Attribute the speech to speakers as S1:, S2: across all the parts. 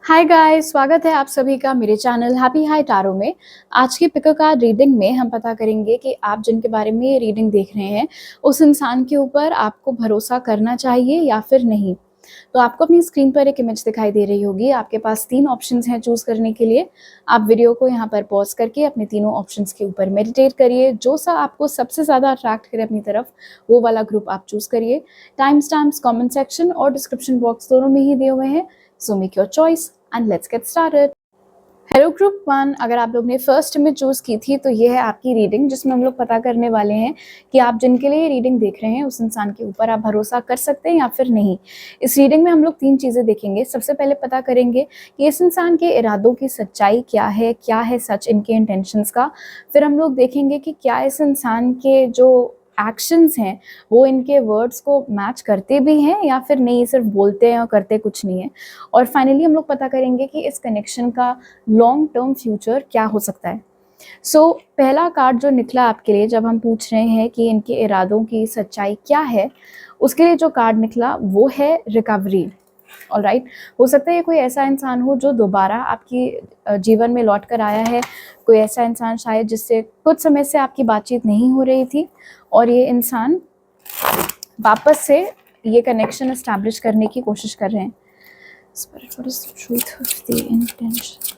S1: Hi guys, स्वागत है आप सभी का मेरे चैनल हैप्पी हाई टारो में। आज की पिक अ कार्ड रीडिंग में हम पता करेंगे कि आप जिनके बारे में ये रीडिंग देख रहे हैं उस इंसान के ऊपर आपको भरोसा करना चाहिए या फिर नहीं। तो आपको अपनी स्क्रीन पर एक इमेज दिखाई दे रही होगी। आपके पास 3 ऑप्शंस हैं चूज़ करने के लिए। आप वीडियो को यहाँ पर पॉज करके अपने तीनों ऑप्शंस के ऊपर मेडिटेट करिए। जो सा आपको सबसे ज़्यादा अट्रैक्ट करे अपनी तरफ, वो वाला ग्रुप आप चूज़ करिए। टाइम स्टैम्प्स कमेंट सेक्शन और डिस्क्रिप्शन बॉक्स दोनों में ही दिए हुए हैं। So make your choice and let's get started. Hello group 1, अगर आप लोग ने फर्स्ट इमेज चूज़ की थी तो ये है आपकी रीडिंग, जिसमें हम लोग पता करने वाले हैं कि आप जिनके लिए ये रीडिंग देख रहे हैं उस इंसान के ऊपर आप भरोसा कर सकते हैं या फिर नहीं। इस रीडिंग में हम लोग 3 चीज़ें देखेंगे। सबसे पहले पता करेंगे कि इस इंसान के इरादों की सच्चाई क्या है सच इनके इंटेंशंस का। फिर हम लोग देखेंगे कि क्या इस इंसान के जो एक्शंस हैं वो इनके वर्ड्स को मैच करते भी हैं या फिर नहीं, सिर्फ बोलते हैं और करते कुछ नहीं है। और फाइनली हम लोग पता करेंगे कि इस कनेक्शन का लॉन्ग टर्म फ्यूचर क्या हो सकता है। सो पहला कार्ड जो निकला आपके लिए, जब हम पूछ रहे हैं कि इनके इरादों की सच्चाई क्या है, उसके लिए जो कार्ड निकला वो है रिकवरी। ऑलराइट, हो सकता है ये कोई ऐसा इंसान हो जो दोबारा आपकी जीवन में लौट कर आया है। कोई ऐसा इंसान शायद जिससे कुछ समय से आपकी बातचीत नहीं हो रही थी और ये इंसान वापस से ये कनेक्शन एस्टैब्लिश करने की कोशिश कर रहे हैं। Spirit, what is the truth of the intentions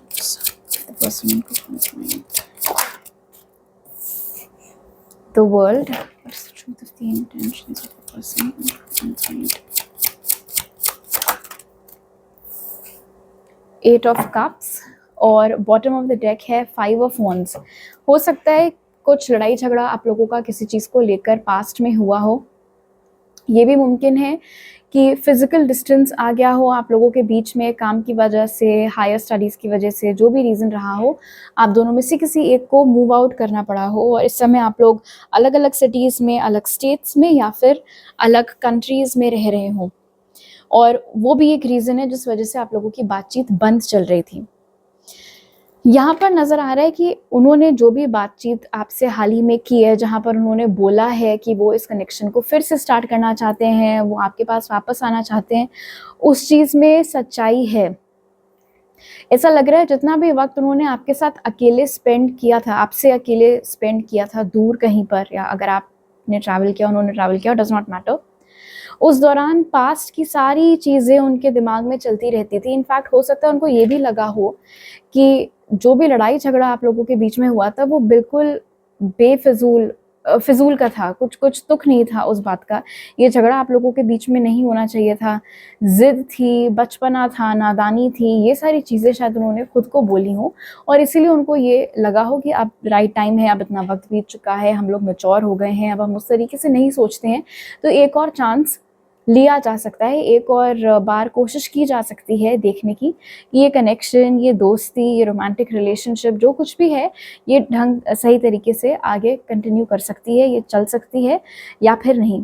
S1: of the person in Kufan's mind? The world, what is the truth of the intentions of the person in Kufan's mind? 8 of Cups और bottom of the deck है 5 of Wands। हो सकता है कुछ लड़ाई झगड़ा आप लोगों का किसी चीज़ को लेकर पास्ट में हुआ हो। ये भी मुमकिन है कि फिज़िकल डिस्टेंस आ गया हो आप लोगों के बीच में, काम की वजह से, हायर स्टडीज़ की वजह से, जो भी रीज़न रहा हो, आप दोनों में से किसी एक को मूव आउट करना पड़ा हो और इस समय आप लोग अलग अलग सिटीज़ में, अलग स्टेट्स में या फिर अलग कंट्रीज़ में रह रहे हों। और वो भी एक रीज़न है जिस वजह से आप लोगों की बातचीत बंद चल रही थी। यहाँ पर नज़र आ रहा है कि उन्होंने जो भी बातचीत आपसे हाल ही में की है, जहाँ पर उन्होंने बोला है कि वो इस कनेक्शन को फिर से स्टार्ट करना चाहते हैं, वो आपके पास वापस आना चाहते हैं, उस चीज़ में सच्चाई है। ऐसा लग रहा है जितना भी वक्त उन्होंने आपके साथ अकेले स्पेंड किया था, आपसे अकेले स्पेंड किया था दूर कहीं पर, या अगर आपने ट्रैवल किया, उन्होंने ट्रैवल किया, डज़ नॉट मैटर, उस दौरान पास्ट की सारी चीज़ें उनके दिमाग में चलती रहती थी। इनफैक्ट हो सकता है उनको ये भी लगा हो कि जो भी लड़ाई झगड़ा आप लोगों के बीच में हुआ था वो बिल्कुल फिजूल का था, कुछ तुक नहीं था उस बात का। ये झगड़ा आप लोगों के बीच में नहीं होना चाहिए था। ज़िद थी, बचपना था, नादानी थी, ये सारी चीज़ें शायद उन्होंने खुद को बोली हों और इसीलिए उनको ये लगा हो कि अब राइट टाइम है, अब इतना वक्त बीत चुका है, हम लोग मैच्योर हो गए हैं, अब हम उस तरीके से नहीं सोचते हैं, तो एक और चांस लिया जा सकता है, एक और बार कोशिश की जा सकती है देखने की कि ये कनेक्शन, ये दोस्ती, ये रोमांटिक रिलेशनशिप जो कुछ भी है, ये ढंग सही तरीके से आगे कंटिन्यू कर सकती है, ये चल सकती है या फिर नहीं।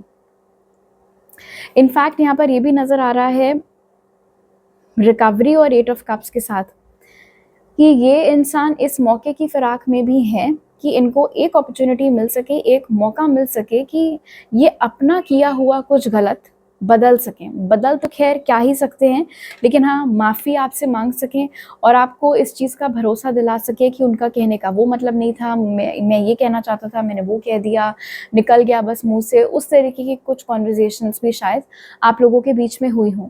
S1: इनफैक्ट यहाँ पर ये भी नज़र आ रहा है रिकवरी और 8 ऑफ कप्स के साथ कि ये इंसान इस मौके की फिराक में भी हैं कि इनको एक अपॉर्चुनिटी मिल सके, एक मौका मिल सके कि ये अपना किया हुआ कुछ गलत बदल सकें। बदल तो खैर क्या ही सकते हैं, लेकिन हाँ, माफ़ी आपसे मांग सकें और आपको इस चीज़ का भरोसा दिला सके कि उनका कहने का वो मतलब नहीं था, मैं ये कहना चाहता था, मैंने वो कह दिया, निकल गया बस मुंह से। उस तरीके की कुछ कॉन्वर्जेशंस भी शायद आप लोगों के बीच में हुई हों।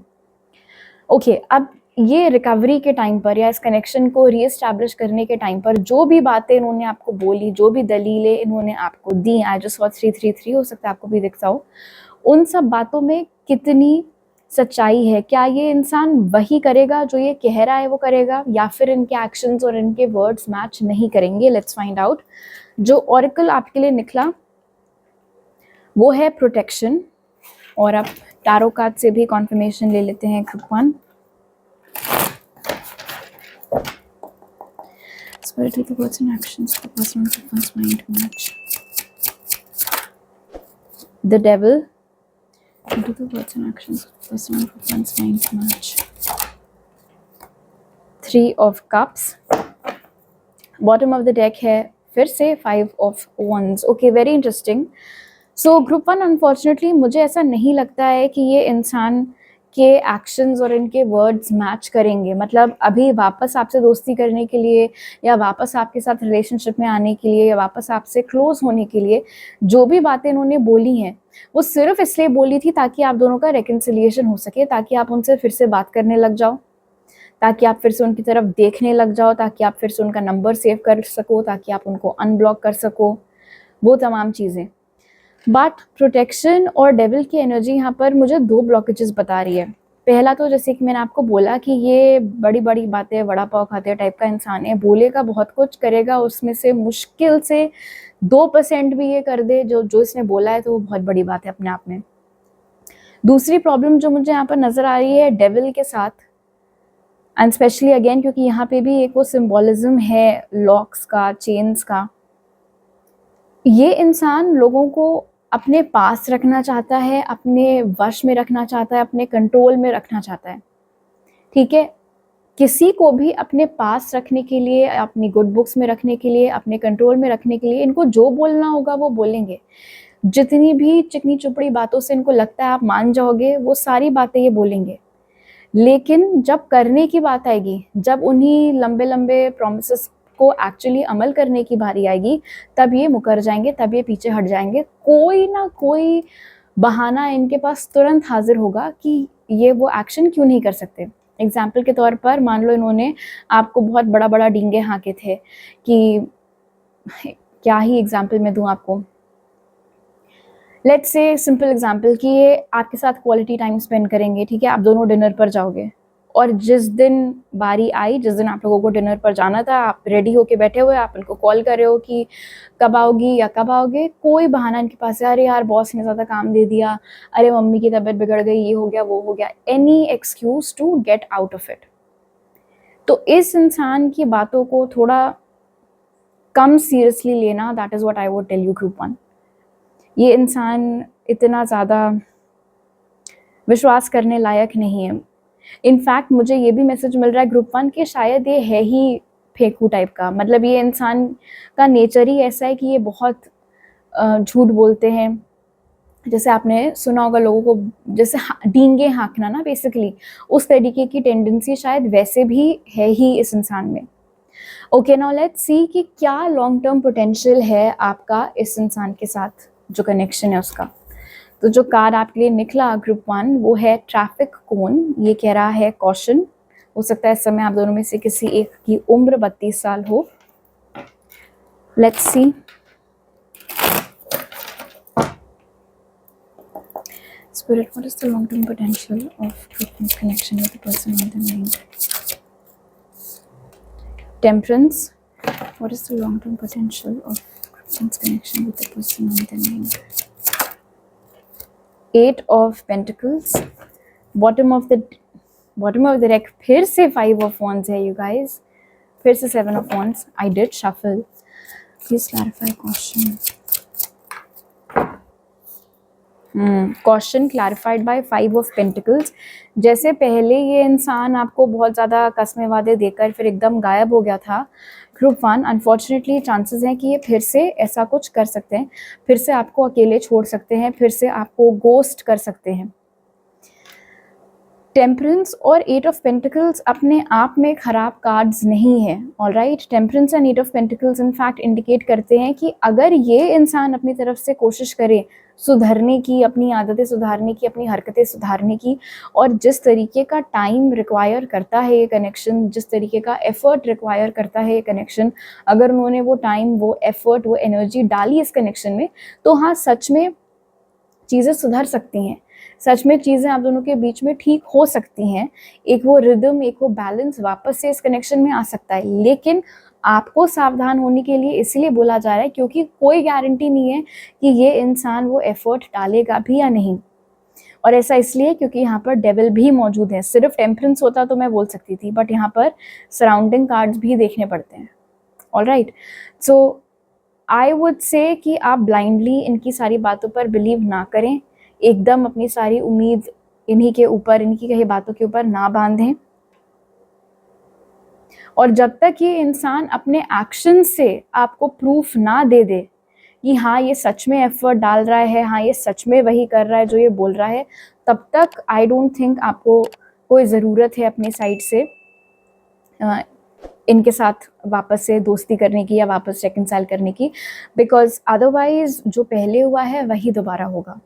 S1: ओके, अब ये रिकवरी के टाइम पर या इस कनेक्शन को रीएस्टैब्लिश करने के टाइम पर जो भी बातें इन्होंने आपको बोली, जो भी दलीलें इन्होंने आपको दी, आई जस्ट सॉ 333, हो सकता है आपको भी दिखता हो, उन सब बातों में कितनी सच्चाई है? क्या ये इंसान वही करेगा जो ये कह रहा है वो करेगा, या फिर इनके एक्शंस और इनके वर्ड्स मैच नहीं करेंगे? Let's find out. जो ऑरेकल आपके लिए निकला वो है प्रोटेक्शन, और आप टारो कार्ड से भी कॉन्फर्मेशन ले लेते हैं group 1। Spirit of the words and actions of the person who finds mind match. The devil. Do the words and actions of the person who finds mind match. 3 of cups. Bottom of the deck है फिर से 5 of wands. Okay, very interesting. So group 1, unfortunately मुझे ऐसा नहीं लगता है कि ये इंसान के एक्शंस और इनके वर्ड्स मैच करेंगे, मतलब अभी वापस आपसे दोस्ती करने के लिए या वापस आपके साथ रिलेशनशिप में आने के लिए या वापस आपसे क्लोज होने के लिए जो भी बातें इन्होंने बोली हैं वो सिर्फ इसलिए बोली थी ताकि आप दोनों का रेकन्सिलिएशन हो सके, ताकि आप उनसे फिर से बात करने लग जाओ, ताकि आप फिर से उनकी तरफ देखने लग जाओ, ताकि आप फिर से उनका नंबर सेव कर सको, ताकि आप उनको अनब्लॉक कर सको, वो तमाम चीज़ें। बट प्रोटेक्शन और डेविल की एनर्जी यहाँ पर मुझे 2 ब्लॉकेजेस बता रही है। पहला तो जैसे कि मैंने आपको बोला कि ये बड़ी बड़ी बातें, वड़ा पाव खाते टाइप का इंसान है, बोलेगा बहुत कुछ, करेगा उसमें से मुश्किल से 2% भी ये कर दे जो इसने बोला है, तो वो बहुत बड़ी बात है अपने आप में। दूसरी प्रॉब्लम जो मुझे यहाँ पर नज़र आ रही है डेविल के साथ, एंड स्पेशली अगेन क्योंकि यहाँ पे भी एक वो सिंबॉलिज्म है लॉक्स का, चेन्स का, ये इंसान लोगों को अपने पास रखना चाहता है, अपने वश में रखना चाहता है, अपने कंट्रोल में रखना चाहता है। ठीक है, किसी को भी अपने पास रखने के लिए, अपनी गुड बुक्स में रखने के लिए, अपने कंट्रोल में रखने के लिए इनको जो बोलना होगा वो बोलेंगे। जितनी भी चिकनी चुपड़ी बातों से इनको लगता है आप मान जाओगे, वो सारी बातें ये बोलेंगे। लेकिन जब करने की बात आएगी, जब उन्हीं लंबे लंबे प्रॉमिसेस को एक्चुअली अमल करने की बारी आएगी, तब ये मुकर जाएंगे, तब ये पीछे हट जाएंगे। कोई ना कोई बहाना इनके पास तुरंत हाजिर होगा कि ये वो एक्शन क्यों नहीं कर सकते। एग्जाम्पल के तौर पर मान लो इन्होंने आपको बहुत बड़ा बड़ा डींगे हाँके थे कि क्या ही एग्जाम्पल मैं दूँ आपको, लेट्स से सिंपल एग्जाम्पल कि ये आपके साथ क्वालिटी टाइम स्पेंड करेंगे। ठीक है, आप दोनों डिनर पर जाओगे और जिस दिन बारी आई, जिस दिन आप लोगों को डिनर पर जाना था, आप रेडी होके बैठे हुए, आप इनको कॉल कर रहे हो कि कब आओगी या कब आओगे, कोई बहाना इनके पास है, अरे यार बॉस ने ज़्यादा काम दे दिया, अरे मम्मी की तबीयत बिगड़ गई, ये हो गया वो हो गया, any excuse to get out of it. तो इस इंसान की बातों को थोड़ा कम सीरियसली लेना, that is what I would tell you group 1। ये इंसान इतना ज़्यादा विश्वास करने लायक नहीं है। इनफैक्ट मुझे ये भी मैसेज मिल रहा है ग्रुप 1 कि शायद ये है ही फेंकू टाइप का, मतलब ये इंसान का नेचर ही ऐसा है कि ये बहुत झूठ बोलते हैं। जैसे आपने सुना होगा लोगों को जैसे डींगे हाँकना ना, बेसिकली उस तरीके की टेंडेंसी शायद वैसे भी है ही इस इंसान में। ओके, नाउ लेट्स सी कि क्या लॉन्ग टर्म पोटेंशियल है आपका इस इंसान के साथ, जो कनेक्शन है उसका। तो जो कार्ड आपके लिए निकला ग्रुप 1 वो है ट्रैफिक कोन। ये कह रहा है कॉशन। हो सकता है इस समय आप दोनों में से किसी एक की उम्र 32 साल हो। Let's see. Spirit, what is the long-term potential of group 1's connection with the person on the mind? Temperance, what is the long-term potential of group 1's connection with the person on the mind? 8 of Pentacles, bottom of the deck फिर से 5 of Wands है you guys, फिर से 7 of Wands. I did shuffle. Please clarify caution. Caution clarified by 5 of Pentacles. जैसे पहले ये इंसान आपको बहुत ज़्यादा कस्में वादे देकर फिर एकदम गायब हो गया था, ग्रुप 1 अनफॉर्चुनेटली चांसेस हैं कि ये फिर से ऐसा कुछ कर सकते हैं, फिर से आपको अकेले छोड़ सकते हैं, फिर से आपको गोस्ट कर सकते हैं। टेम्परेंस और 8 ऑफ पेंटिकल्स अपने आप में ख़राब कार्ड्स नहीं है, alright. Temperance and 8 of pentacles in fact indicate करते हैं कि अगर ये इंसान अपनी तरफ से कोशिश करे सुधरने की, अपनी आदतें सुधारने की, अपनी हरकतें सुधारने की, और जिस तरीके का टाइम रिक्वायर करता है ये कनेक्शन, जिस तरीके का एफर्ट रिक्वायर करता है ये कनेक्शन, अगर उन्होंने वो टाइम, वो एफर्ट, वो एनर्जी डाली इस कनेक्शन में, तो हाँ सच में चीज़ें सुधर सकती हैं, सच में चीज़ें आप दोनों के बीच में ठीक हो सकती हैं। एक वो रिदम, एक वो बैलेंस वापस से इस कनेक्शन में आ सकता है। लेकिन आपको सावधान होने के लिए इसलिए बोला जा रहा है क्योंकि कोई गारंटी नहीं है कि ये इंसान वो एफर्ट डालेगा भी या नहीं। और ऐसा इसलिए क्योंकि यहाँ पर डेविल भी मौजूद है। सिर्फ टेम्परेंस होता तो मैं बोल सकती थी, बट यहाँ पर सराउंडिंग कार्ड्स भी देखने पड़ते हैं। Alright, so I would say कि आप ब्लाइंडली इनकी सारी बातों पर बिलीव ना करें, एकदम अपनी सारी उम्मीद इन्हीं के ऊपर, इनकी कही बातों के ऊपर ना बांधें। और जब तक ये इंसान अपने एक्शन से आपको प्रूफ ना दे दे कि हाँ ये सच में एफर्ट डाल रहा है, हाँ ये सच में वही कर रहा है जो ये बोल रहा है, तब तक आई डोंट थिंक आपको कोई ज़रूरत है अपनी साइड से इनके साथ वापस से दोस्ती करने की या वापस रेकनसाइल करने की, बिकॉज अदरवाइज जो पहले हुआ है वही दोबारा होगा।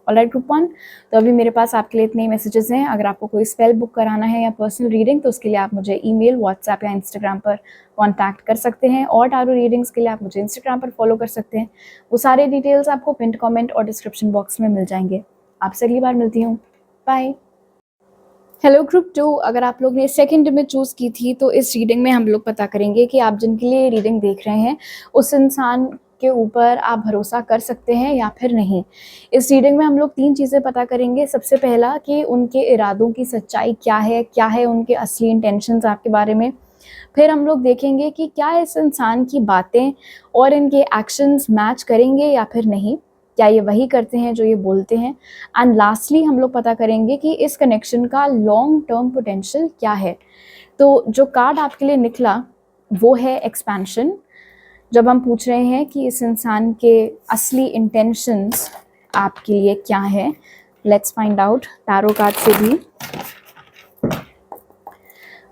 S1: ऑलराइट ग्रुप 1, तो अभी मेरे पास आपके लिए इतने मैसेजेस हैं। अगर आपको कोई स्पेल बुक कराना है या पर्सनल रीडिंग तो उसके लिए आप मुझे ईमेल, व्हाट्सएप या इंस्टाग्राम पर कांटेक्ट कर सकते हैं, और टारो रीडिंग्स के लिए आप मुझे इंस्टाग्राम पर फॉलो कर सकते हैं। वो सारे डिटेल्स आपको पिन कमेंट और डिस्क्रिप्शन बॉक्स में मिल जाएंगे। आपसे अगली बार मिलती हूँ, बाय। हेलो ग्रुप 2, अगर आप लोग ने सेकंड में चूज़ की थी तो इस रीडिंग में हम लोग पता करेंगे कि आप जिनके लिए रीडिंग देख रहे हैं उस इंसान के ऊपर आप भरोसा कर सकते हैं या फिर नहीं। इस रीडिंग में हम लोग 3 चीज़ें पता करेंगे। सबसे पहला कि उनके इरादों की सच्चाई क्या है उनके असली इंटेंशंस आपके बारे में। फिर हम लोग देखेंगे कि क्या इस इंसान की बातें और इनके एक्शंस मैच करेंगे या फिर नहीं, क्या ये वही करते हैं जो ये बोलते हैं। एंड लास्टली हम लोग पता करेंगे कि इस कनेक्शन का लॉन्ग टर्म पोटेंशियल क्या है। तो जो कार्ड आपके लिए निकला वो है एक्सपेंशन। जब हम पूछ रहे हैं कि इस इंसान के असली इंटेंशंस आपके लिए क्या है, let's find out tarot card से भी।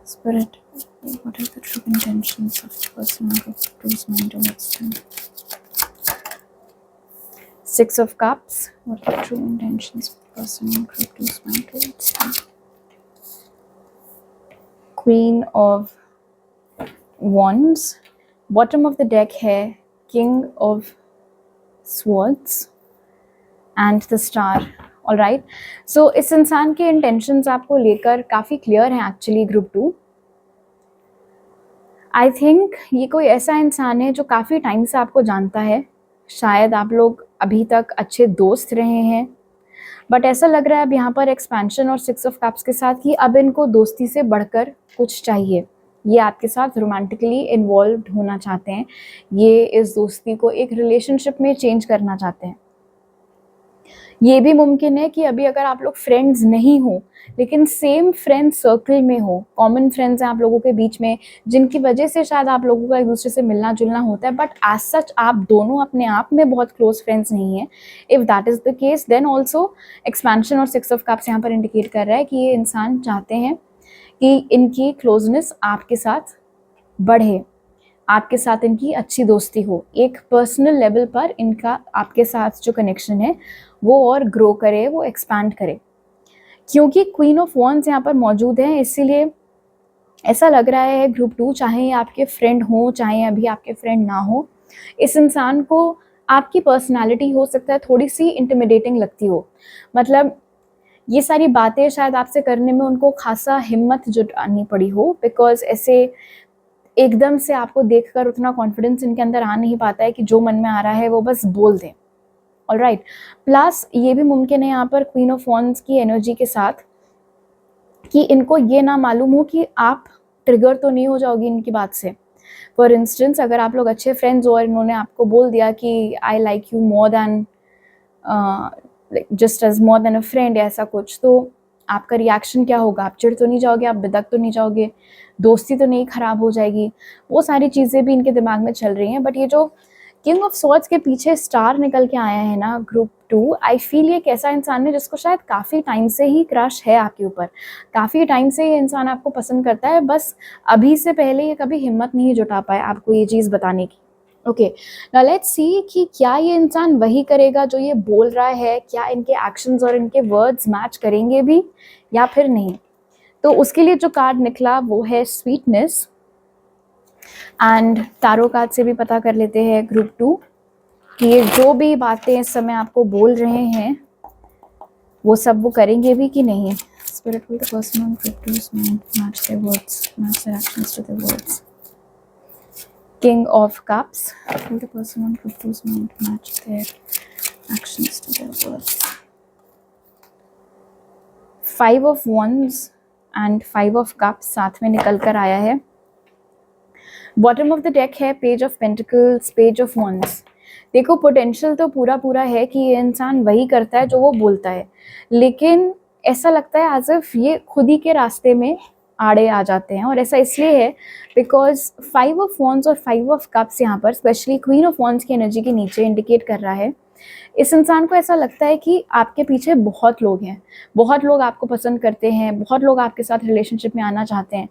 S1: Spirit, what is the true intentions of the person whose mind towards them? Six of Cups, what are the true intentions of the person whose mind towards them? Queen of Wands, bottom of the deck है King of Swords and the Star. Alright, so इस इंसान के intentions आपको लेकर काफ़ी clear हैं actually group 2. I think ये कोई ऐसा इंसान है जो काफ़ी टाइम से आपको जानता है। शायद आप लोग अभी तक अच्छे दोस्त रहे हैं, बट ऐसा लग रहा है अब यहाँ पर एक्सपेंशन और 6 ऑफ कप्स के साथ कि अब इनको दोस्ती से बढ़कर कुछ चाहिए। ये आपके साथ रोमांटिकली इन्वॉल्व होना चाहते हैं, ये इस दोस्ती को एक रिलेशनशिप में चेंज करना चाहते हैं। ये भी मुमकिन है कि अभी अगर आप लोग फ्रेंड्स नहीं हो लेकिन सेम फ्रेंड सर्कल में हो, कॉमन फ्रेंड्स हैं आप लोगों के बीच में जिनकी वजह से शायद आप लोगों का एक दूसरे से मिलना जुलना होता है, बट एज सच आप दोनों अपने आप में बहुत क्लोज फ्रेंड्स नहीं हैं। If that is the case then also expansion और 6 ऑफ कप्स यहाँ पर इंडिकेट कर रहा है कि ये इंसान चाहते हैं कि इनकी क्लोजनेस आपके साथ बढ़े, आपके साथ इनकी अच्छी दोस्ती हो, एक पर्सनल लेवल पर इनका आपके साथ जो कनेक्शन है वो और ग्रो करे, वो एक्सपैंड करे। क्योंकि क्वीन ऑफ वॉन्ड्स यहाँ पर मौजूद है, इसीलिए ऐसा लग रहा है ग्रुप 2, चाहे ये आपके फ्रेंड हो चाहे अभी आपके फ्रेंड ना हो, इस इंसान को आपकी पर्सनालिटी हो सकता है थोड़ी सी इंटिमिडेटिंग लगती हो। मतलब ये सारी बातें शायद आपसे करने में उनको खासा हिम्मत जुटानी पड़ी हो, बिकॉज ऐसे एकदम से आपको देखकर उतना कॉन्फिडेंस इनके अंदर आ नहीं पाता है कि जो मन में आ रहा है वो बस बोल दें। ऑलराइट, प्लस ये भी मुमकिन है यहाँ पर क्वीन ऑफ वॉन्ड्स की एनर्जी के साथ कि इनको ये ना मालूम हो कि आप ट्रिगर तो नहीं हो जाओगी इनकी बात से। फॉर इंस्टेंस, अगर आप लोग अच्छे फ्रेंड्स हो और इन्होंने आपको बोल दिया कि I like you more than just as more than a friend या ऐसा कुछ, तो आपका रिएक्शन क्या होगा? आप चिढ़ तो नहीं जाओगे, आप बिदक तो नहीं जाओगे, दोस्ती तो नहीं खराब हो जाएगी? वो सारी चीज़ें भी इनके दिमाग में चल रही हैं। बट ये जो किंग ऑफ स्वॉर्ड्स के पीछे स्टार निकल के आया है ना ग्रुप 2, आई फील ये एक ऐसा इंसान है जिसको शायद काफ़ी टाइम से ही क्रश है आपके ऊपर, काफ़ी टाइम से ये इंसान आपको पसंद करता है, बस अभी से पहले ये कभी हिम्मत नहीं जुटा पाया आपको ये चीज़ बताने की। ओके, नाउ लेट्स सी कि क्या ये इंसान वही करेगा जो ये बोल रहा है, क्या इनके एक्शंस और इनके वर्ड्स मैच करेंगे भी या फिर नहीं। तो उसके लिए जो कार्ड निकला वो है स्वीटनेस, एंड टैरो कार्ड से भी पता कर लेते हैं ग्रुप 2 कि ये जो भी बातें इस समय आपको बोल रहे हैं वो सब वो करेंगे भी कि नहीं। Spirit will the person on group 2's mind match their words, match their actions to their words. King of Cups, will the person on group 2's mind match their actions to their words. 5 of Wands and 5 of Cups साथ में निकल कर आया है। Bottom of the deck है page of pentacles, page of wands. देखो, potential तो पूरा पूरा है कि ये इंसान वही करता है जो वो बोलता है, लेकिन ऐसा लगता है एज इफ ये खुद ही के रास्ते में आड़े आ जाते हैं। और ऐसा इसलिए है बिकॉज 5 ऑफ वॉन्ड्स और 5 ऑफ कप्स यहाँ पर स्पेशली क्वीन ऑफ वॉन्ड्स की एनर्जी के नीचे इंडिकेट कर रहा है। इस इंसान को ऐसा लगता है कि आपके पीछे बहुत लोग हैं, बहुत लोग आपको पसंद करते हैं, बहुत लोग आपके साथ रिलेशनशिप में आना चाहते हैं।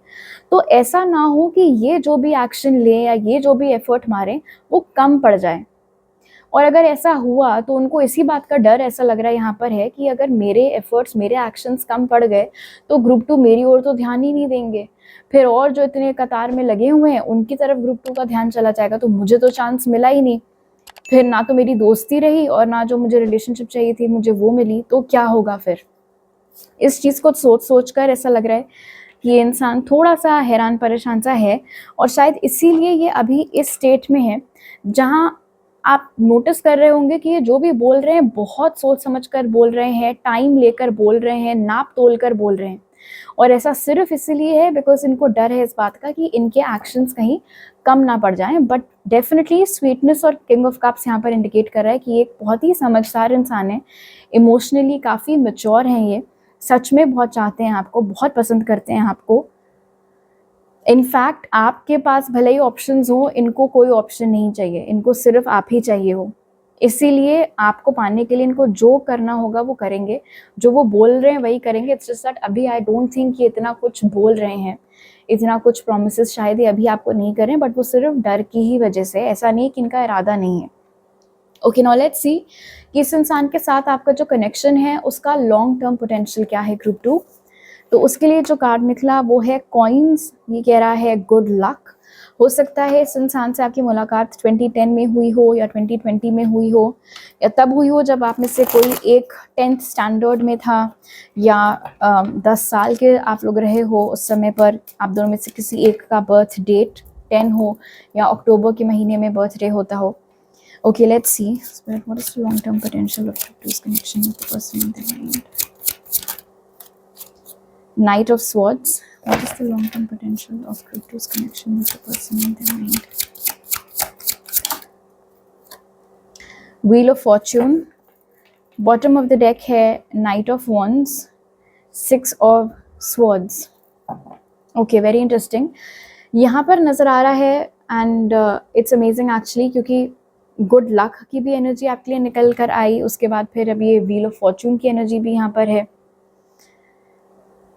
S1: तो ऐसा ना हो कि ये जो भी एक्शन ले या ये जो भी एफर्ट मारे वो कम पड़ जाए। और अगर ऐसा हुआ तो उनको इसी बात का डर ऐसा लग रहा है यहाँ पर है कि अगर मेरे एफर्ट्स, मेरे एक्शंस कम पड़ गए तो ग्रुप 2 मेरी ओर तो ध्यान ही नहीं देंगे, फिर और जो इतने कतार में लगे हुए हैं उनकी तरफ ग्रुप 2 का ध्यान चला जाएगा, तो मुझे तो चांस मिला ही नहीं, फिर ना तो मेरी दोस्ती रही और ना जो मुझे रिलेशनशिप चाहिए थी मुझे वो मिली, तो क्या होगा फिर। इस चीज़ को सोच कर ऐसा लग रहा है कि ये इंसान थोड़ा सा हैरान परेशान सा है। और शायद इसीलिए ये अभी इस स्टेट में है जहाँ आप नोटिस कर रहे होंगे कि ये जो भी बोल रहे हैं बहुत सोच समझ कर बोल रहे हैं, टाइम लेकर बोल रहे हैं, नाप तोल कर बोल रहे हैं। और ऐसा सिर्फ इसलिए है बिकॉज इनको डर है इस बात का कि इनके एक्शंस कहीं कम ना पड़ जाएं। बट डेफिनेटली स्वीटनेस और किंग ऑफ कप्स यहाँ पर इंडिकेट कर रहा है कि ये एक बहुत ही समझदार इंसान है, इमोशनली काफ़ी मैच्योर हैं, ये सच में बहुत चाहते हैं आपको, बहुत पसंद करते हैं आपको। इनफैक्ट आपके पास भले ही ऑप्शंस हो, इनको कोई ऑप्शन नहीं चाहिए, इनको सिर्फ आप ही चाहिए हो। इसीलिए आपको पाने के लिए इनको जो करना होगा वो करेंगे, जो वो बोल रहे हैं वही करेंगे। इट्स जस्ट दैट अभी आई डोंट थिंक ये इतना कुछ बोल रहे हैं, इतना कुछ प्रोमिसेस शायद ही अभी आपको नहीं करें, बट वो सिर्फ डर की ही वजह से, ऐसा नहीं कि इनका इरादा नहीं है। ओके, नाउ लेट्स सी कि इस इंसान के साथ आपका जो कनेक्शन है उसका लॉन्ग टर्म पोटेंशियल क्या है ग्रुप 2। तो उसके लिए जो कार्ड निकला वो है कॉइन्स। ये कह रहा है गुड लक। हो सकता है इस इंसान से आपकी मुलाकात 2010 में हुई हो या 2020 में हुई हो, या तब हुई हो जब आप में से कोई एक 10th स्टैंडर्ड में था, या 10 साल के आप लोग रहे हो उस समय पर आप दोनों में से किसी एक का बर्थ डेट 10 हो, या अक्टूबर के महीने में बर्थडे होता हो। Okay, let's see. Spirit, what is the long-term potential of Crypto's connection with the person in their mind? Knight of Swords. What is the long-term potential of Crypto's connection with the person in their mind? Wheel of Fortune. Bottom of the deck है Knight of Wands, 6 of Swords. Okay, very interesting. यहाँ पर नज़र आ रहा है and it's amazing actually, क्योंकि good luck की भी energy आपके लिए निकल कर आई, उसके बाद फिर अब ये व्हील ऑफ फॉर्चून की एनर्जी भी यहाँ पर है।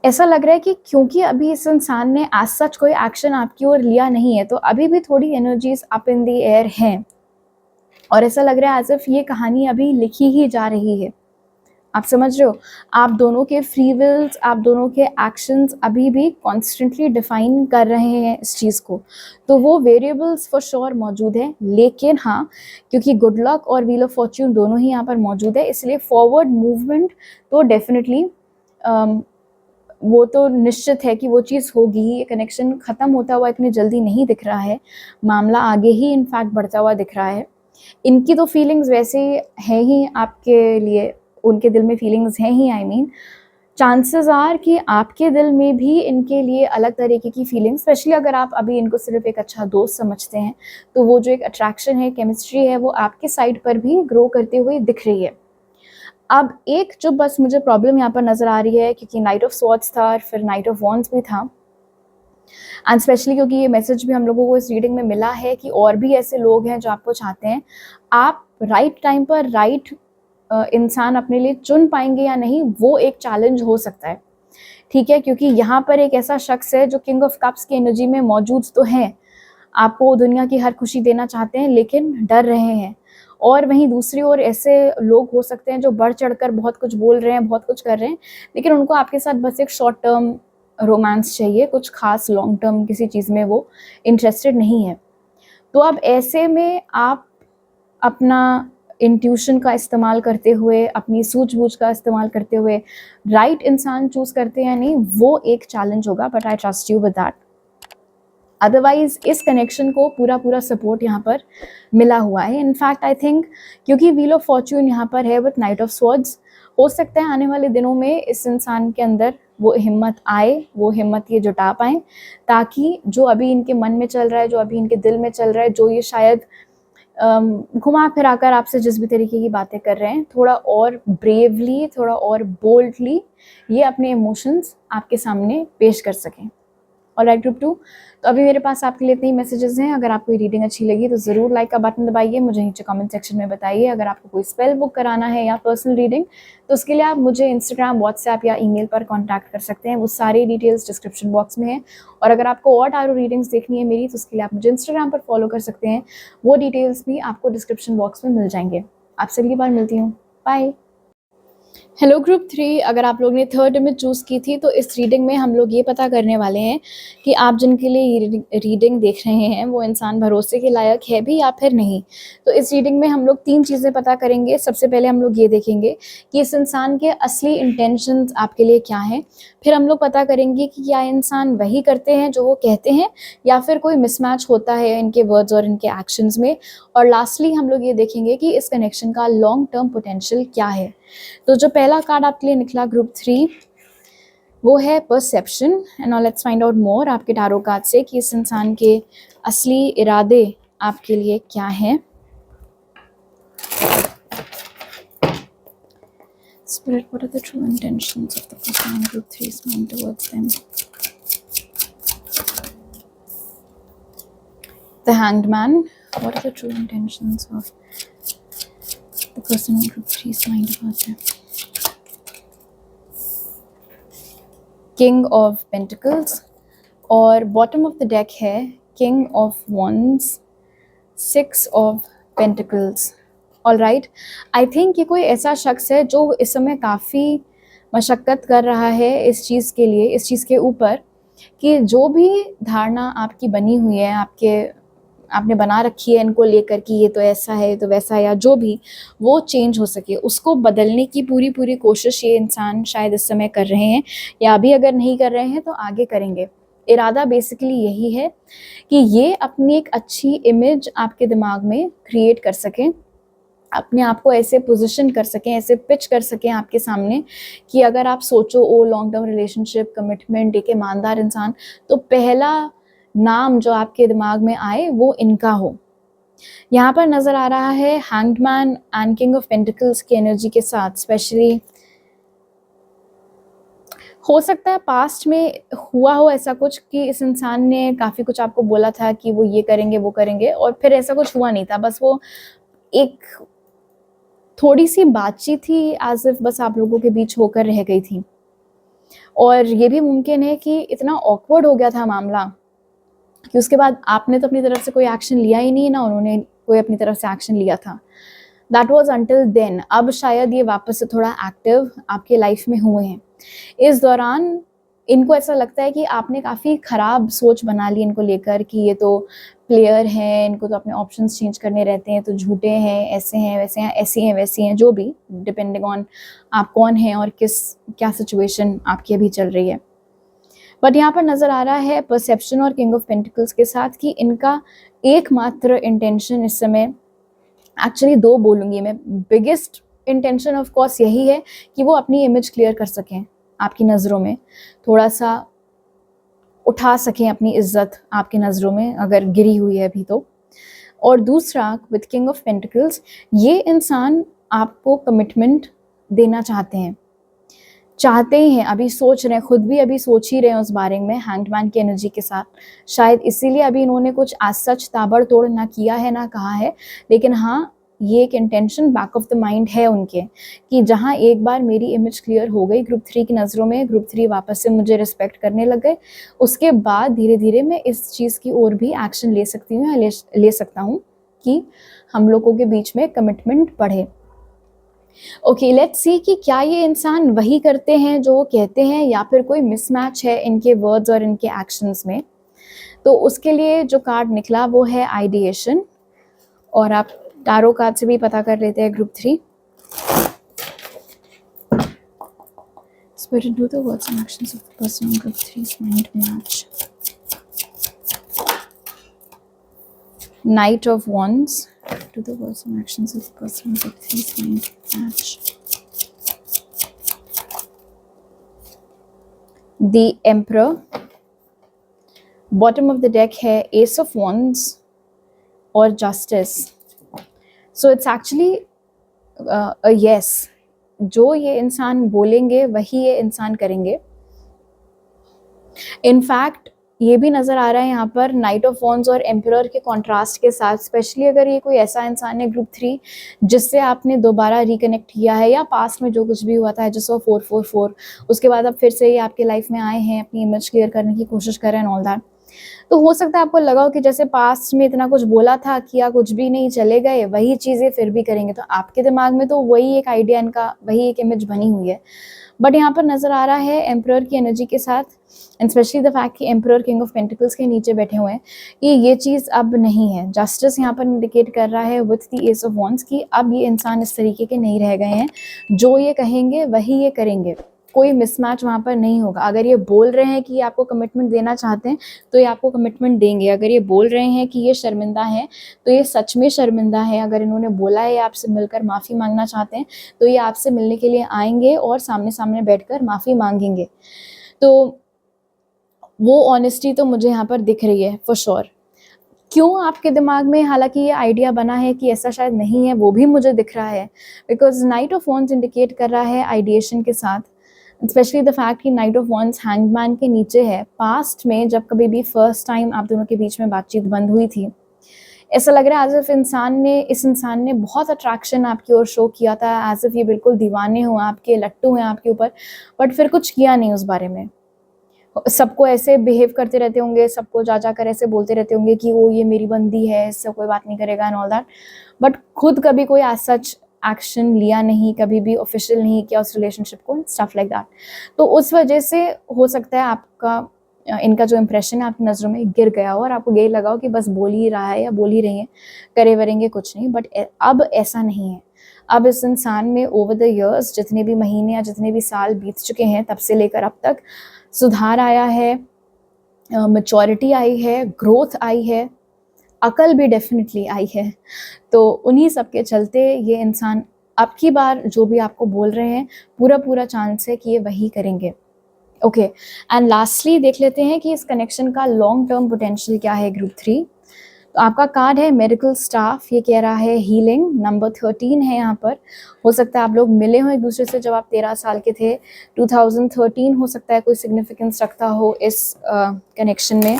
S1: ऐसा लग रहा है कि क्योंकि अभी इस इंसान ने एज सच कोई एक्शन आपकी ओर लिया नहीं है, तो अभी भी थोड़ी energies up in the air हैं, और ऐसा लग रहा है एज इफ ये कहानी अभी लिखी ही जा रही है। आप समझ रहे हो, आप दोनों के फ्री विल्स, आप दोनों के एक्शंस अभी भी कॉन्स्टेंटली डिफाइन कर रहे हैं इस चीज़ को, तो वो वेरिएबल्स फॉर श्योर मौजूद है। लेकिन हाँ, क्योंकि गुड लक और व्हील ऑफ फॉर्च्यून दोनों ही यहाँ पर मौजूद है, इसलिए फॉरवर्ड मूवमेंट तो डेफिनेटली वो तो निश्चित है कि वो चीज़ होगी ही। ये कनेक्शन ख़त्म होता हुआ इतनी जल्दी नहीं दिख रहा है, मामला आगे ही इनफैक्ट बढ़ता हुआ दिख रहा है। इनकी तो फीलिंग्स वैसे हैं ही आपके लिए, उनके दिल में फीलिंग्स हैं ही, आई मीन चांसेस आर कि आपके दिल में भी इनके लिए अलग तरीके की फीलिंग्स, स्पेशली अगर आप अभी इनको सिर्फ एक अच्छा दोस्त समझते हैं, तो वो जो एक अट्रैक्शन है, केमिस्ट्री है, वो आपके साइड पर भी ग्रो करते हुए दिख रही है। अब एक जो बस मुझे प्रॉब्लम यहाँ पर नज़र आ रही है, क्योंकि नाइट ऑफ स्वॉर्ड्स था और फिर नाइट ऑफ वॉन्ड्स भी था, एंड स्पेशली क्योंकि ये मैसेज भी हम लोगों को इस रीडिंग में मिला है कि और भी ऐसे लोग हैं जो आपको चाहते हैं, आप राइट टाइम पर राइट इंसान अपने लिए चुन पाएंगे या नहीं, वो एक चैलेंज हो सकता है। ठीक है, क्योंकि यहाँ पर एक ऐसा शख्स है जो किंग ऑफ कप्स की एनर्जी में मौजूद तो है, आपको दुनिया की हर खुशी देना चाहते हैं लेकिन डर रहे हैं। और वहीं दूसरी ओर ऐसे लोग हो सकते हैं जो बढ़ चढ़कर बहुत कुछ बोल रहे हैं, बहुत कुछ कर रहे हैं, लेकिन उनको आपके साथ बस एक शॉर्ट टर्म रोमांस चाहिए, कुछ खास लॉन्ग टर्म किसी चीज़ में वो इंटरेस्टेड नहीं है। तो अब ऐसे में आप अपना इंट्यूशन का इस्तेमाल करते हुए, अपनी सूझबूझ का इस्तेमाल करते हुए राइट इंसान चूज़ करते हैं या नहीं, वो एक चैलेंज होगा, but I trust you with that. Otherwise इस कनेक्शन को पूरा सपोर्ट यहाँ पर मिला हुआ है। इनफैक्ट आई थिंक क्योंकि व्हील ऑफ फॉर्च्यून यहाँ पर है विथ नाइट ऑफ स्वॉर्ड्स, हो सकता है आने वाले दिनों में इस इंसान के अंदर वो हिम्मत आए, वो हिम्मत ये जुटा पाएँ, ताकि जो अभी इनके मन में चल रहा है, जो अभी इनके दिल में चल रहा है, जो ये शायद घुमा फिरा कर आपसे जिस भी तरीके की बातें कर रहे हैं, थोड़ा और ब्रेवली, थोड़ा और बोल्डली ये अपने इमोशंस आपके सामने पेश कर सकें। ऑलराइट ग्रुप 2, तो अभी मेरे पास आपके लिए इतने ही मैसेजेस हैं। अगर आपको ये रीडिंग अच्छी लगी तो ज़रूर लाइक का बटन दबाइए, मुझे नीचे कमेंट सेक्शन में बताइए। अगर आपको कोई स्पेल बुक कराना है या पर्सनल रीडिंग, तो उसके लिए आप मुझे इंस्टाग्राम, व्हाट्सएप या ईमेल पर कॉन्टैक्ट कर सकते हैं। वो सारी डिटेल्स डिस्क्रिप्शन बॉक्स में है। और अगर आपको और टारो रीडिंग्स देखनी है मेरी, तो उसके लिए आप मुझे इंस्टाग्राम पर फॉलो कर सकते हैं। वो डिटेल्स भी आपको डिस्क्रिप्शन बॉक्स में मिल जाएंगे। आपसे अगली बार मिलती हूँ। बाय। हेलो ग्रुप 3, अगर आप लोग ने थर्ड इमेज चूज़ की थी, तो इस रीडिंग में हम लोग ये पता करने वाले हैं कि आप जिनके लिए ये रीडिंग देख रहे हैं वो इंसान भरोसे के लायक है भी या फिर नहीं। तो इस रीडिंग में हम लोग 3 चीज़ें पता करेंगे। सबसे पहले हम लोग ये देखेंगे कि इस इंसान के असली इंटेंशंस आपके लिए क्या हैं। फिर हम लोग पता करेंगे कि क्या इंसान वही करते हैं जो वो कहते हैं या फिर कोई मिसमैच होता है इनके वर्ड्स और इनके एक्शंस में। और लास्टली हम लोग ये देखेंगे कि इस कनेक्शन का लॉन्ग टर्म पोटेंशियल क्या है। तो जो पहला कार्ड आपके लिए निकला ग्रुप 3, वो है perception. And now let's find out more आपके टारो कार्ड से कि इस इंसान के असली इरादे आपके लिए क्या हैं। Spirit, what are the true intentions of the person in group 3's mind towards them? The Hanged Man, what are the true intentions of the person in group 3's mind about them? King of Pentacles, और bottom of the deck है king of wands, 6 of pentacles. Alright, I think ये कोई ऐसा शख्स है जो इस समय काफ़ी मशक्क़त कर रहा है इस चीज़ के लिए, इस चीज़ के ऊपर कि जो भी धारणा आपकी बनी हुई है, आपने बना रखी है इनको लेकर कि ये तो ऐसा है, ये तो वैसा है, या जो भी वो चेंज हो सके, उसको बदलने की पूरी कोशिश ये इंसान शायद इस समय कर रहे हैं, या अभी अगर नहीं कर रहे हैं तो आगे करेंगे। इरादा बेसिकली यही है कि ये अपनी एक अच्छी इमेज आपके दिमाग में क्रिएट कर सकें, अपने आप को ऐसे पोजीशन कर सकें, ऐसे पिच कर सकें आपके सामने कि अगर आप सोचो ओ लॉन्ग टर्म रिलेशनशिप, कमिटमेंट, एक ईमानदार इंसान, तो पहला नाम जो आपके दिमाग में आए वो इनका हो। यहाँ पर नज़र आ रहा है hanged man and king of pentacles की एनर्जी के साथ। स्पेशली हो सकता है पास्ट में हुआ हो ऐसा कुछ कि इस इंसान ने काफ़ी कुछ आपको बोला था कि वो ये करेंगे, वो करेंगे, और फिर ऐसा कुछ हुआ नहीं था। बस वो एक थोड़ी सी बातचीत थी, एज इफ बस आप लोगों के बीच होकर रह गई थी। और ये भी मुमकिन है कि इतना ऑकवर्ड हो गया था मामला कि उसके बाद आपने तो अपनी तरफ से कोई एक्शन लिया ही नहीं, ना उन्होंने कोई अपनी तरफ से एक्शन लिया था। That was until then. अब शायद ये वापस से थोड़ा एक्टिव आपके लाइफ में हुए हैं। इस दौरान इनको ऐसा लगता है कि आपने काफ़ी ख़राब सोच बना ली इनको लेकर कि ये तो प्लेयर हैं, इनको तो अपने ऑप्शंस चेंज करने रहते हैं, तो झूठे हैं, ऐसे हैं, वैसे हैं, ऐसी हैं, वैसी हैं, जो भी, डिपेंडिंग ऑन आप कौन हैं और क्या सिचुएशन आपकी अभी चल रही है। बट यहाँ पर नज़र आ रहा है परसेप्शन और किंग ऑफ पेंटिकल्स के साथ कि इनका एकमात्र इंटेंशन इस समय, एक्चुअली 2 बोलूँगी मैं, बिगेस्ट इंटेंशन ऑफ कोर्स यही है कि वो अपनी इमेज क्लियर कर सकें आपकी नज़रों में, थोड़ा सा उठा सकें अपनी इज्जत आपकी नज़रों में अगर गिरी हुई है अभी तो। और दूसरा विद किंग ऑफ पेंटिकल्स, ये इंसान आपको कमिटमेंट देना चाहते ही हैं, अभी सोच रहे हैं, खुद भी अभी सोच ही रहे हैं उस बारे में हैंगमैन की एनर्जी के साथ। शायद इसीलिए अभी इन्होंने कुछ आज सच ताबड़तोड़ ना किया है, ना कहा है, लेकिन हाँ, ये एक intention back of the mind है उनके कि जहाँ एक बार मेरी इमेज क्लियर हो गई ग्रुप 3 की नज़रों में, ग्रुप 3 वापस से मुझे रिस्पेक्ट करने लग गए, उसके बाद धीरे धीरे मैं इस चीज़ की ओर भी एक्शन ले सकती हूँ, या ले सकता हूँ कि हम लोगों के बीच में कमिटमेंट बढ़े। ओके, लेट्स सी कि क्या ये इंसान वही करते हैं जो वो कहते हैं, या फिर कोई मिसमैच है इनके वर्ड्स और इनके एक्शंस में। तो उसके लिए जो कार्ड निकला वो है आइडिएशन, और आप टारो कार्ड से भी पता कर लेते हैं group 3। Spirit, do the words and actions of the person in group 3's mind match? Knight of Wands. Do the words and actions of the person in group 3's mind match? The Emperor. Bottom of the deck है Ace of Wands और Justice. So it's actually a yes. जो ये इंसान बोलेंगे वही ये इंसान करेंगे। इनफैक्ट ये भी नज़र आ रहा है यहाँ पर नाइट ऑफ वॉन्ड्स और एम्परर के कॉन्ट्रास्ट के साथ, स्पेशली अगर ये कोई ऐसा इंसान है ग्रुप 3 जिससे आपने दोबारा रिकनेक्ट किया है, या पास्ट में जो कुछ भी हुआ था जैसे 444, उसके बाद अब फिर से ये आपके लाइफ में आए हैं, अपनी इमेज क्लियर करने की कोशिश कर रहे हैं, ऑल दैट। तो हो सकता है आपको लगा हो कि जैसे पास्ट में इतना कुछ बोला था, किया कुछ भी नहीं, चले गए, वही चीज़ें फिर भी करेंगे। तो आपके दिमाग में तो वही एक आइडिया, इनका वही एक इमेज बनी हुई है। बट यहाँ पर नज़र आ रहा है एम्परर की एनर्जी के साथ, एंड स्पेशली द फैक्ट कि एम्परर किंग ऑफ पेंटिकल्स के नीचे बैठे हुए हैं, कि ये चीज़ अब नहीं है। जस्टिस यहाँ पर इंडिकेट कर रहा है with the S of wands कि अब ये इंसान इस तरीके के नहीं रह गए हैं, जो ये कहेंगे वही ये करेंगे, कोई मिसमैच वहाँ पर नहीं होगा। अगर ये बोल रहे हैं कि आपको कमिटमेंट देना चाहते हैं तो ये आपको कमिटमेंट देंगे। अगर ये बोल रहे हैं कि ये शर्मिंदा हैं तो ये सच में शर्मिंदा है। अगर इन्होंने बोला है आपसे मिलकर माफ़ी मांगना चाहते हैं तो ये आपसे मिलने के लिए आएंगे और सामने सामने बैठकर माफ़ी मांगेंगे। तो वो ऑनेस्टी तो मुझे यहाँ पर दिख रही है फॉर श्योर। क्यों आपके दिमाग में हालांकि ये आइडिया बना है कि ऐसा शायद नहीं है, वो भी मुझे दिख रहा है, because night of wands indicate कर रहा है आइडिएशन के साथ, स्पेशली द फैक्ट कि नाइट ऑफ वॉन्ड्स हैंगमैन के नीचे है। पास्ट में जब कभी भी फर्स्ट टाइम आप दोनों के बीच में बातचीत बंद हुई थी, ऐसा लग रहा है एज इफ इस इंसान ने बहुत अट्रैक्शन आपकी ओर शो किया था, एज इफ ये बिल्कुल दीवाने हो आपके, लट्टू हैं आपके ऊपर, बट फिर कुछ किया नहीं उस बारे में। सबको ऐसे बिहेव करते रहते होंगे, सबको जा जाकर ऐसे बोलते रहते होंगे कि वो ये मेरी बंदी है, इससे कोई बात नहीं करेगा एंड ऑल दैट, बट खुद कभी कोई एज सच एक्शन लिया नहीं, कभी भी ऑफिशियल नहीं किया उस रिलेशनशिप को, स्टफ लाइक दैट। तो उस वजह से हो सकता है आपका इनका जो इम्प्रेशन है आपकी नज़रों में गिर गया हो और आपको यही लगा हो कि बस बोल ही रहा है या बोल ही रही है, करे वरेंगे कुछ नहीं। बट अब ऐसा नहीं है। अब इस इंसान में ओवर द ईयर्स, जितने भी महीने या जितने भी साल बीत चुके हैं तब से लेकर अब तक, सुधार आया है, मैच्योरिटी आई है, ग्रोथ आई है, अकल भी डेफिनेटली आई है। तो उन्हीं सब के चलते ये इंसान अब की बार जो भी आपको बोल रहे हैं, पूरा चांस है कि ये वही करेंगे। ओके, एंड लास्टली देख लेते हैं कि इस कनेक्शन का लॉन्ग टर्म पोटेंशियल क्या है ग्रुप 3। तो आपका कार्ड है मेडिकल स्टाफ, ये कह रहा है हीलिंग, नंबर 13 है यहाँ पर। हो सकता है आप लोग मिले हो एक दूसरे से जब आप 13 साल के थे, 2013 हो सकता है कोई सिग्निफिकेंस रखता हो इस कनेक्शन में।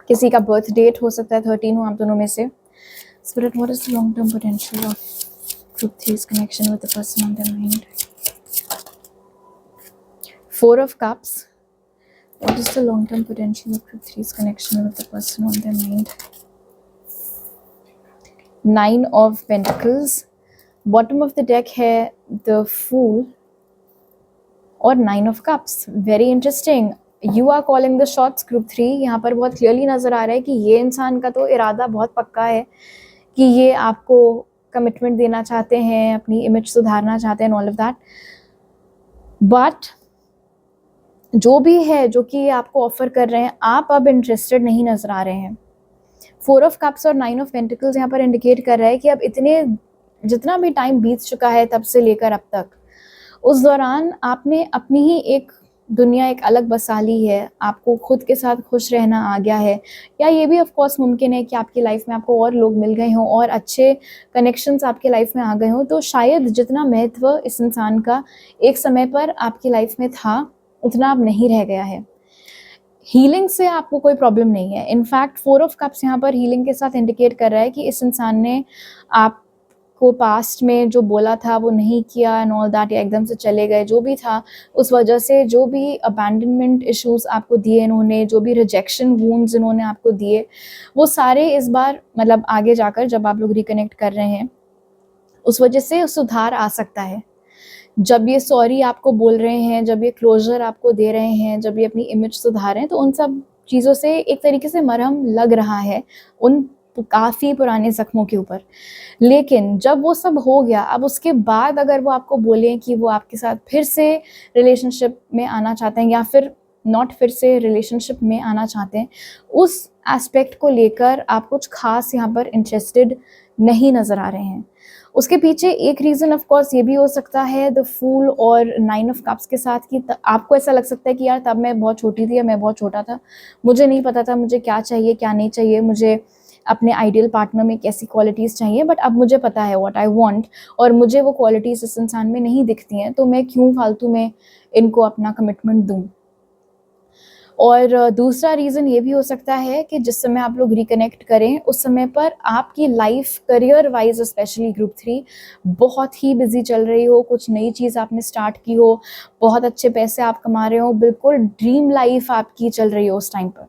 S1: किसी का बर्थ डेट हो सकता है 13 हो आप दोनों में से। Spirit, what is the long term potential of group 3's connection with the person on their mind? 4 of Cups. What is the long-term potential of group 3's connection with the person on their mind? 9 of Pentacles. Bottom of the deck है the Fool और 9 of Cups. Very interesting. You are calling the shots group 3. यहाँ पर बहुत clearly नज़र आ रहा है कि ये इंसान का तो इरादा बहुत पक्का है कि ये आपको कमिटमेंट देना चाहते हैं, अपनी इमेज सुधारना चाहते हैं, ऑल ऑफ दैट। बट जो भी है, जो कि आपको ऑफर कर रहे हैं, आप अब इंटरेस्टेड नहीं नजर आ रहे हैं। 4 of Cups और 9 of Pentacles यहाँ पर इंडिकेट कर रहा है कि अब जितना भी टाइम बीत चुका है तब से लेकर अब तक, उस दौरान आपने अपनी ही एक दुनिया एक अलग बसा ली है, आपको खुद के साथ खुश रहना आ गया है। या ये भी ऑफ कोर्स मुमकिन है कि आपकी लाइफ में आपको और लोग मिल गए हों और अच्छे कनेक्शंस आपकी लाइफ में आ गए हों, तो शायद जितना महत्व इस इंसान का एक समय पर आपकी लाइफ में था उतना अब नहीं रह गया है। हीलिंग से आपको कोई प्रॉब्लम नहीं है। इनफैक्ट 4 of Cups यहाँ पर हीलिंग के साथ इंडिकेट कर रहा है कि इस इंसान ने आपको पास्ट में जो बोला था वो नहीं किया एंड ऑल दैट, या एकदम से चले गए, जो भी था उस वजह से जो भी अबैंडनमेंट इश्यूज आपको दिए इन्होंने, जो भी रिजेक्शन वूंड्स इन्होंने आपको दिए, वो सारे इस बार मतलब आगे जाकर जब आप लोग रिकनेक्ट कर रहे हैं उस वजह से सुधार आ सकता है। जब ये सॉरी आपको बोल रहे हैं, जब ये क्लोजर आपको दे रहे हैं, जब ये अपनी इमेज सुधार रहे हैं, तो उन सब चीज़ों से एक तरीके से मरहम लग रहा है उन काफ़ी पुराने ज़ख्मों के ऊपर। लेकिन जब वो सब हो गया, अब उसके बाद अगर वो आपको बोलें कि वो आपके साथ फिर से रिलेशनशिप में आना चाहते हैं, या फिर नॉट फिर से रिलेशनशिप में आना चाहते हैं, उस एस्पेक्ट को लेकर आप कुछ खास यहाँ पर इंटरेस्टेड नहीं नज़र आ रहे हैं। उसके पीछे एक रीज़न ऑफ कोर्स ये भी हो सकता है द फूल और 9 of Cups के साथ, कि आपको ऐसा लग सकता है कि यार तब मैं बहुत छोटी थी या मैं बहुत छोटा था, मुझे नहीं पता था मुझे क्या चाहिए क्या नहीं चाहिए, मुझे अपने आइडियल पार्टनर में कैसी क्वालिटीज़ चाहिए, बट अब मुझे पता है व्हाट आई वांट, और मुझे वो क्वालिटीज़ इस इंसान में नहीं दिखती हैं, तो मैं क्यों फालतू में इनको अपना कमिटमेंट दूँ। और दूसरा रीज़न ये भी हो सकता है कि जिस समय आप लोग रिकनेक्ट करें, उस समय पर आपकी life career wise specially group 3 बहुत ही बिज़ी चल रही हो, कुछ नई चीज़ आपने स्टार्ट की हो, बहुत अच्छे पैसे आप कमा रहे हो, बिल्कुल ड्रीम लाइफ़ आपकी चल रही हो उस टाइम पर।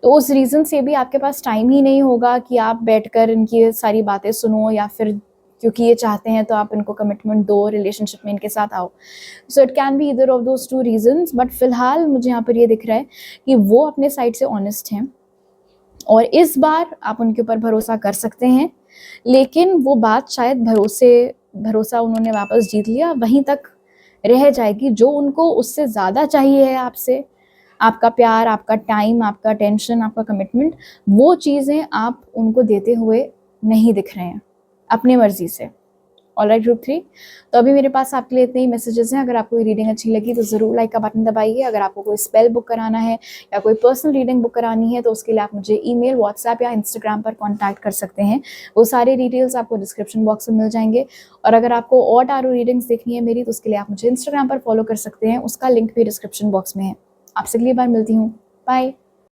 S1: तो उस रीज़न से भी आपके पास टाइम ही नहीं होगा कि आप बैठकर इनकी ये सारी बातें सुनो, या फिर क्योंकि ये चाहते हैं तो आप इनको कमिटमेंट दो, रिलेशनशिप में इनके साथ आओ। So it can be either of those 2 reasons, but फिलहाल मुझे यहाँ पर ये दिख रहा है कि वो अपने साइड से ऑनेस्ट हैं और इस बार आप उनके ऊपर भरोसा कर सकते हैं। लेकिन वो बात शायद भरोसा उन्होंने वापस जीत लिया वहीं तक रह जाएगी, जो उनको उससे ज़्यादा चाहिए है आपसे, आपका प्यार, आपका टाइम, आपका अटेंशन, आपका कमिटमेंट, वो चीज़ें आप उनको देते हुए नहीं दिख रहे हैं, अपनी मर्ज़ी से। ऑलराइट ग्रुप 3, तो अभी मेरे पास आपके लिए इतने ही मैसेजेस हैं। अगर आपको ये रीडिंग अच्छी लगी तो ज़रूर लाइक का बटन दबाइए। अगर आपको कोई स्पेल बुक कराना है या कोई पर्सनल रीडिंग बुक करानी है तो उसके लिए आप मुझे ईमेल, व्हाट्सएप या इंस्टाग्राम पर कॉन्टैक्ट कर सकते हैं। वो सारे डिटेल्स आपको डिस्क्रिप्शन बॉक्स में मिल जाएंगे। और अगर आपको और टारो रीडिंग्स देखनी है मेरी, तो उसके लिए आप मुझे इंस्टाग्राम पर फॉलो कर सकते हैं, उसका लिंक भी डिस्क्रिप्शन बॉक्स में है। आपसे अगली बार मिलती हूँ। बाय।